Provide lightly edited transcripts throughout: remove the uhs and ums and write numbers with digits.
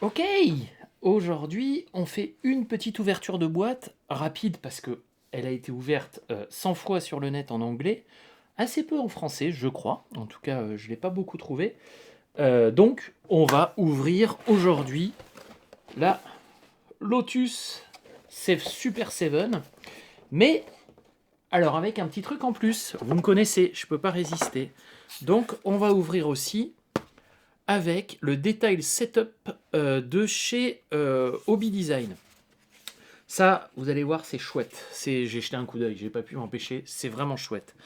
Ok, aujourd'hui on fait une petite ouverture de boîte rapide parce que elle a été ouverte 100 fois sur le net en anglais, assez peu en français je crois, en tout cas je ne l'ai pas beaucoup trouvé. Donc on va ouvrir aujourd'hui la Lotus Super 7, mais alors avec un petit truc en plus, vous me connaissez, je ne peux pas résister. Donc on va ouvrir aussi avec le Detail Setup de chez Hobby Design. Ça, vous allez voir, c'est chouette. J'ai jeté un coup d'œil, j'ai pas pu m'empêcher, c'est vraiment chouette.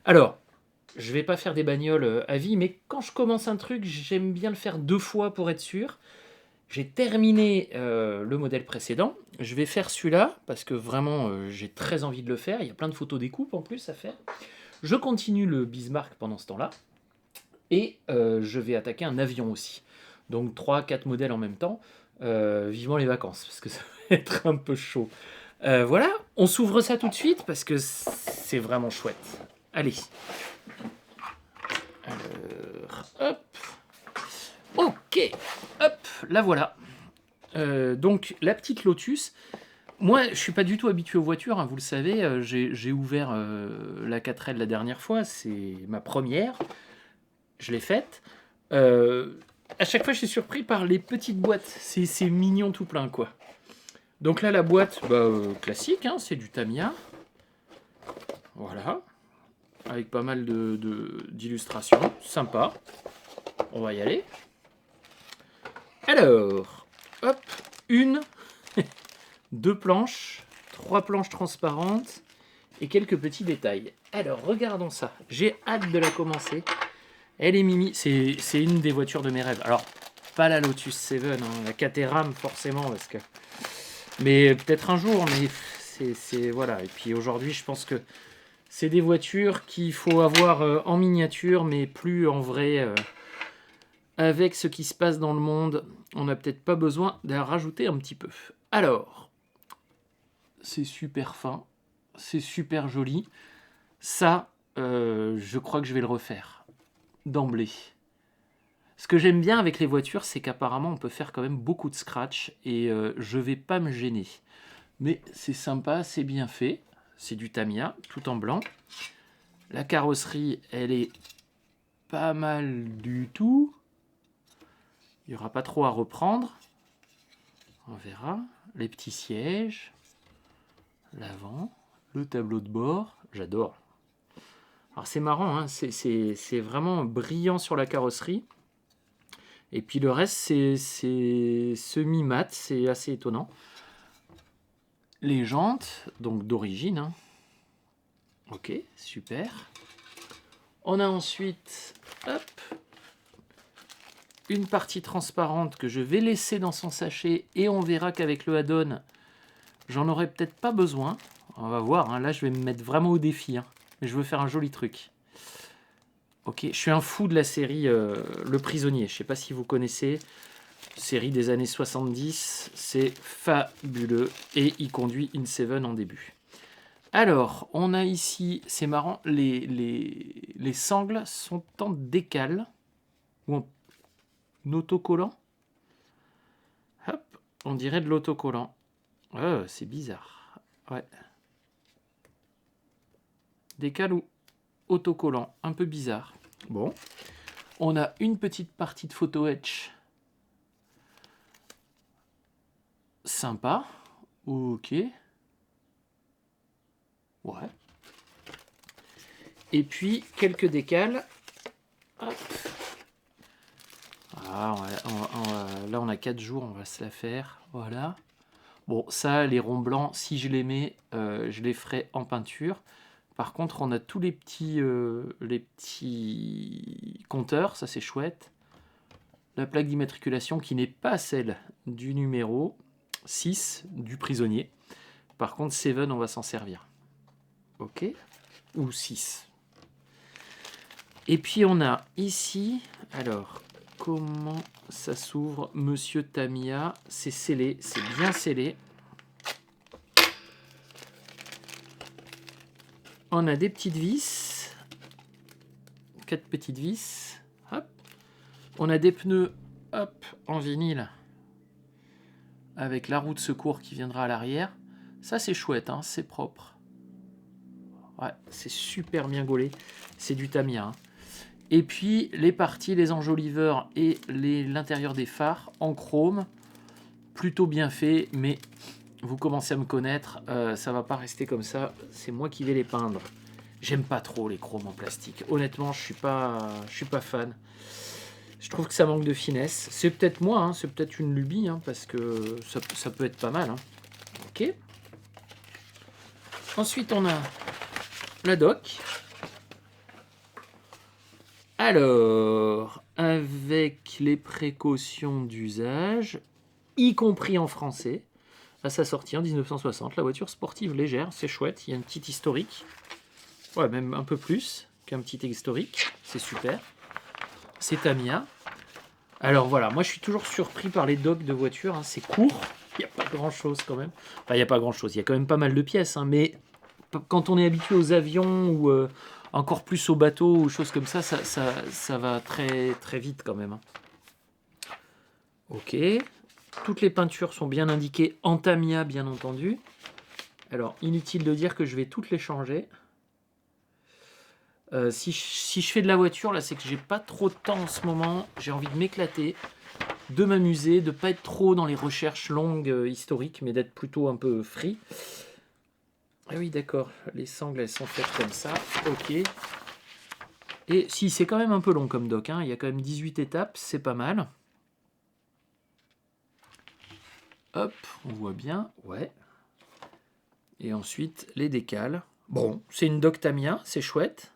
Alors, je vais pas faire des bagnoles à vie, mais quand je commence un truc, j'aime bien le faire 2 fois pour être sûr. J'ai terminé le modèle précédent. Je vais faire celui-là parce que vraiment j'ai très envie de le faire. Il y a plein de photos découpes en plus à faire. Je continue le Bismarck pendant ce temps-là. Et je vais attaquer un avion aussi. Donc 3-4 modèles en même temps. Vivement les vacances, parce que ça va être un peu chaud. Voilà, on s'ouvre ça tout de suite, parce que c'est vraiment chouette. Allez. Alors, hop. Ok, hop, la voilà. Donc la petite Lotus. Moi, je suis pas du tout habitué aux voitures, hein, vous le savez. J'ai ouvert la 4L la dernière fois, c'est ma première. Je l'ai faite. À chaque fois, je suis surpris par les petites boîtes. C'est mignon tout plein, quoi. Donc là, la boîte, classique, hein, c'est du Tamiya. Voilà. Avec pas mal d'illustrations. Sympa. On va y aller. Alors, hop, une, deux planches, 3 planches transparentes et quelques petits détails. Alors, regardons ça. J'ai hâte de la commencer. Elle est mimi, c'est une des voitures de mes rêves. Alors, pas la Lotus 7, hein, la Caterham forcément, parce que... mais peut-être un jour, mais c'est voilà. Et puis aujourd'hui, je pense que c'est des voitures qu'il faut avoir en miniature, mais plus en vrai. Avec ce qui se passe dans le monde, on n'a peut-être pas besoin d'en rajouter un petit peu. Alors, c'est super fin, c'est super joli. Ça, je crois que je vais le refaire d'emblée. Ce que j'aime bien avec les voitures, c'est qu'apparemment on peut faire quand même beaucoup de scratch et je vais pas me gêner. Mais c'est sympa, c'est bien fait. C'est du Tamiya, tout en blanc. La carrosserie, elle est pas mal du tout. Il n'y aura pas trop à reprendre. On verra. Les petits sièges. L'avant. Le tableau de bord. J'adore. Alors c'est marrant, hein, c'est vraiment brillant sur la carrosserie. Et puis le reste, c'est semi-mat, c'est assez étonnant. Les jantes, donc d'origine. Hein. Ok, super. On a ensuite, hop, une partie transparente que je vais laisser dans son sachet et on verra qu'avec le add-on, j'en aurai peut-être pas besoin. On va voir, hein, là je vais me mettre vraiment au défi. Hein, mais je veux faire un joli truc. Ok, je suis un fou de la série Le Prisonnier. Je sais pas si vous connaissez. Série des années 70. C'est fabuleux. Et il conduit une Seven en début. Alors, on a ici, c'est marrant, les sangles sont en décal ou en autocollant. Hop, on dirait de l'autocollant. C'est bizarre. Ouais. Décal ou autocollant, un peu bizarre. Bon, on a une petite partie de photo etch. Sympa. Ok. Ouais. Et puis, quelques décals. Hop. Ah, là, on a 4 jours, on va se la faire. Voilà. Bon, ça, les ronds blancs, si je les mets, je les ferai en peinture. Par contre, on a tous les petits compteurs, ça c'est chouette. La plaque d'immatriculation qui n'est pas celle du numéro 6 du prisonnier. Par contre, 7, on va s'en servir. Ok. Ou 6. Et puis on a ici, alors, comment ça s'ouvre? Monsieur Tamiya, c'est scellé, c'est bien scellé. On a des petites vis, 4 petites vis. Hop. On a des pneus, hop, en vinyle. avec la roue de secours qui viendra à l'arrière. Ça, c'est chouette, hein, c'est propre. Ouais, c'est super bien gaulé. C'est du Tamiya. Hein. Et puis, les parties, les enjoliveurs et l'intérieur des phares en chrome. Plutôt bien fait, mais vous commencez à me connaître. Ça va pas rester comme ça. C'est moi qui vais les peindre. J'aime pas trop les chromes en plastique. Honnêtement, je suis pas fan. Je trouve que ça manque de finesse. C'est peut-être moi, hein, c'est peut-être une lubie, hein, parce que ça peut être pas mal. Hein. Ok. Ensuite, on a la doc. Alors, avec les précautions d'usage, y compris en français, à sa sortie en 1960, la voiture sportive légère, c'est chouette. Il y a une petite historique. Ouais, même un peu plus qu'un petit historique. C'est super. C'est Tamiya. Alors voilà, moi je suis toujours surpris par les docks de voitures. Hein. C'est court. Il n'y a pas grand-chose quand même. Enfin, il n'y a pas grand-chose. Il y a quand même pas mal de pièces. Hein, mais quand on est habitué aux avions ou encore plus aux bateaux ou choses comme ça, ça va très, très vite quand même. Hein. Ok. Toutes les peintures sont bien indiquées en Tamiya, bien entendu. Alors, inutile de dire que je vais toutes les changer. Si je fais de la voiture, là, c'est que j'ai pas trop de temps en ce moment. J'ai envie de m'éclater, de m'amuser, de pas être trop dans les recherches longues historiques, mais d'être plutôt un peu free. Ah oui, d'accord. Les sangles, elles sont faites comme ça. Ok. Et si, c'est quand même un peu long comme doc. Hein. Il y a quand même 18 étapes. C'est pas mal. Hop, on voit bien. Ouais. Et ensuite, les décales. Bon, c'est une doc Tamiya. C'est chouette.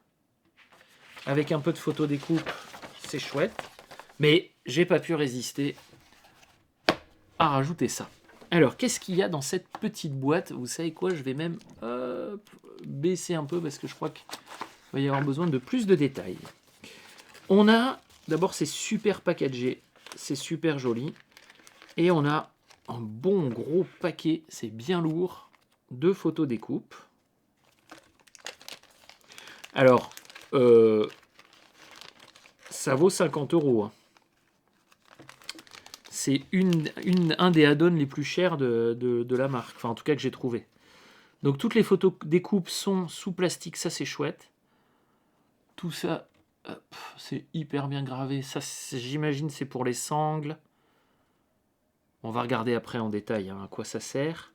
Avec un peu de photo découpe, c'est chouette. Mais j'ai pas pu résister à rajouter ça. Alors, qu'est-ce qu'il y a dans cette petite boîte? Vous savez quoi? Je vais même baisser un peu parce que je crois qu'il va y avoir besoin de plus de détails. On a, d'abord, c'est super packagé. C'est super joli. Et on a un bon gros paquet, c'est bien lourd, de photos découpe. Alors, ça vaut 50 €. Hein. C'est un des add-ons les plus chers de la marque. Enfin, en tout cas, que j'ai trouvé. Donc, toutes les photos découpes sont sous plastique. Ça, c'est chouette. Tout ça, c'est hyper bien gravé. Ça, j'imagine, c'est pour les sangles. On va regarder après en détail hein, à quoi ça sert.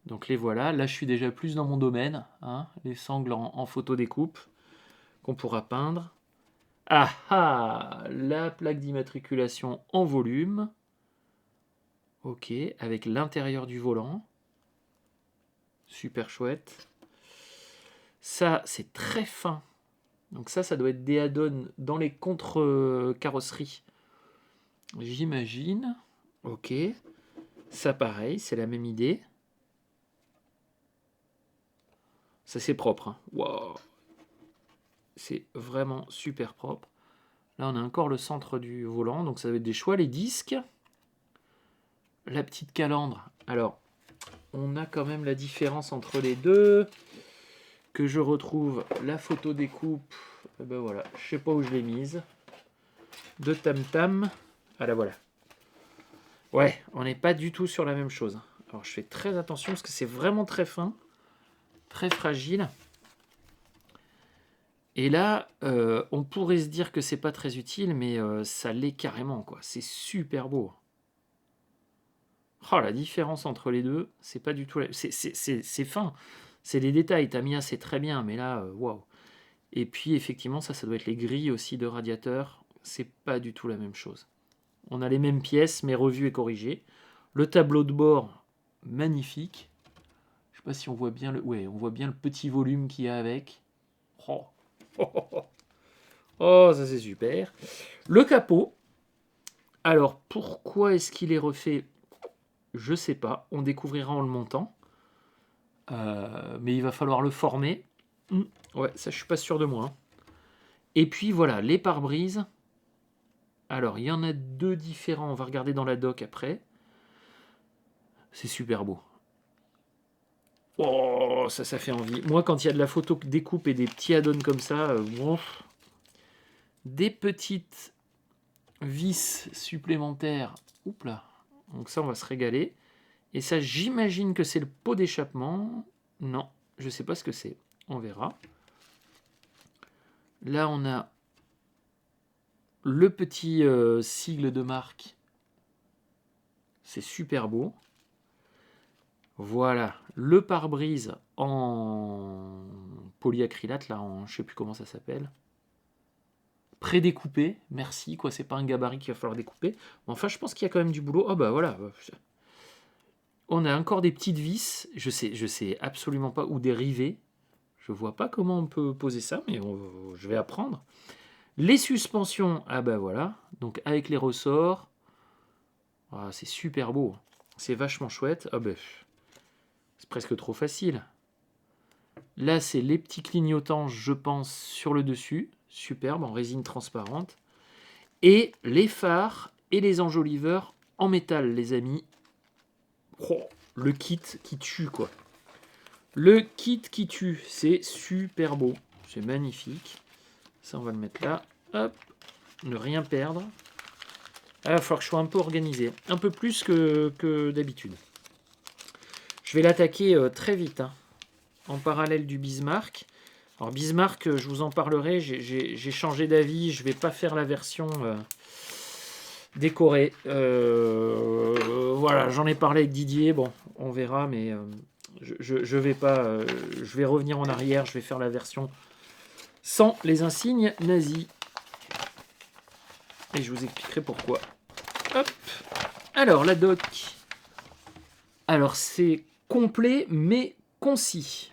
Donc, les voilà. Là, je suis déjà plus dans mon domaine. Hein, les sangles en photo découpe qu'on pourra peindre. Ah ah, la plaque d'immatriculation en volume. Ok, avec l'intérieur du volant. Super chouette. Ça, c'est très fin. Donc ça doit être des add-ons dans les contre-carrosseries. J'imagine. Ok. Ça, pareil, c'est la même idée. Ça, c'est propre. Hein. Wow. C'est vraiment super propre. Là, on a encore le centre du volant. Donc ça va être des choix. Les disques. La petite calandre. Alors, on a quand même la différence entre les deux. Que je retrouve la photo découpe. Et ben voilà, je sais pas où je l'ai mise. De Tam Tam. Ah la voilà. Ouais, on n'est pas du tout sur la même chose. Alors je fais très attention parce que c'est vraiment très fin, très fragile. Et là, on pourrait se dire que c'est pas très utile, mais ça l'est carrément quoi. C'est super beau. Oh la différence entre les deux, c'est pas du tout. C'est fin. C'est des détails. Tamiya c'est très bien, mais là, waouh. Et puis effectivement, ça doit être les grilles aussi de radiateur. C'est pas du tout la même chose. On a les mêmes pièces, mais revues et corrigées. Le tableau de bord, magnifique. Je sais pas si on voit bien le. Ouais, on voit bien le petit volume qu'il y a avec. Oh, oh ça c'est super. Le capot. Alors, pourquoi est-ce qu'il est refait? Je sais pas. On découvrira en le montant. Mais il va falloir le former. Ouais, ça je suis pas sûr de moi. Hein. Et puis voilà, les pare-brises. Alors, il y en a deux différents. On va regarder dans la doc après. C'est super beau. Oh, ça fait envie. Moi, quand il y a de la photo découpe et des petits add-ons comme ça, des petites vis supplémentaires. Oups là. Donc ça, on va se régaler. Et ça, j'imagine que c'est le pot d'échappement. Non, je ne sais pas ce que c'est. On verra. Là, on a le petit sigle de marque. C'est super beau. Voilà, le pare-brise en polyacrylate, là, je ne sais plus comment ça s'appelle. Prédécoupé, merci, quoi, c'est pas un gabarit qu'il va falloir découper. Enfin, je pense qu'il y a quand même du boulot. Oh bah voilà. On a encore des petites vis, je sais absolument pas, ou des rivets. Je vois pas comment on peut poser ça, mais je vais apprendre. Les suspensions, ah bah voilà, donc avec les ressorts. Ah, c'est super beau, c'est vachement chouette. Ah bah, c'est presque trop facile. Là, c'est les petits clignotants, je pense, sur le dessus. Superbe, en résine transparente. Et les phares et les enjoliveurs en métal, les amis. Oh, le kit qui tue, quoi. Le kit qui tue, c'est super beau. C'est magnifique. Ça, on va le mettre là. Hop, ne rien perdre. Ah, il va falloir que je sois un peu organisé. Un peu plus que d'habitude. Je vais l'attaquer très vite, hein, en parallèle du Bismarck. Alors Bismarck, je vous en parlerai, j'ai changé d'avis, je ne vais pas faire la version décorée. Voilà, j'en ai parlé avec Didier, bon, on verra, mais je vais pas, je vais revenir en arrière, je vais faire la version sans les insignes nazis. Et je vous expliquerai pourquoi. Hop. Alors, la doc. Alors, c'est complet, mais concis.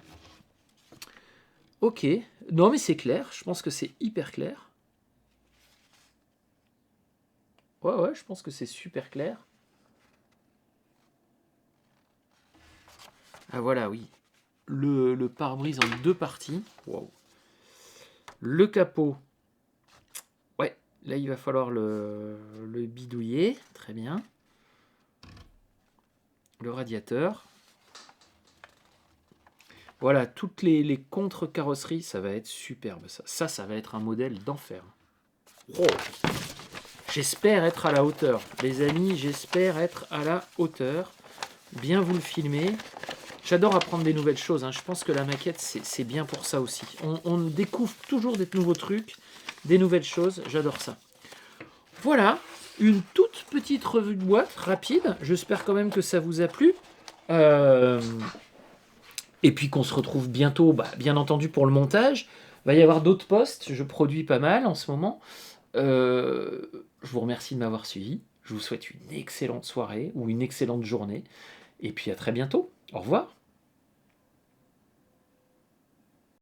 Ok. Non, mais c'est clair. Je pense que c'est hyper clair. Ouais, je pense que c'est super clair. Ah, voilà, oui. Le pare-brise en 2 parties. Wow. Le capot. Ouais, là, il va falloir le bidouiller. Très bien. Le radiateur. Voilà, toutes les contre-carrosseries, ça va être superbe. Ça va être un modèle d'enfer. Oh, j'espère être à la hauteur. Les amis, j'espère être à la hauteur. Bien vous le filmer. J'adore apprendre des nouvelles choses, hein. Je pense que la maquette, c'est bien pour ça aussi. On découvre toujours des nouveaux trucs, des nouvelles choses. J'adore ça. Voilà, une toute petite revue de boîte rapide. J'espère quand même que ça vous a plu. Et puis qu'on se retrouve bientôt, bien entendu, pour le montage. Il va y avoir d'autres posts. Je produis pas mal en ce moment. Je vous remercie de m'avoir suivi. Je vous souhaite une excellente soirée ou une excellente journée. Et puis à très bientôt. Au revoir.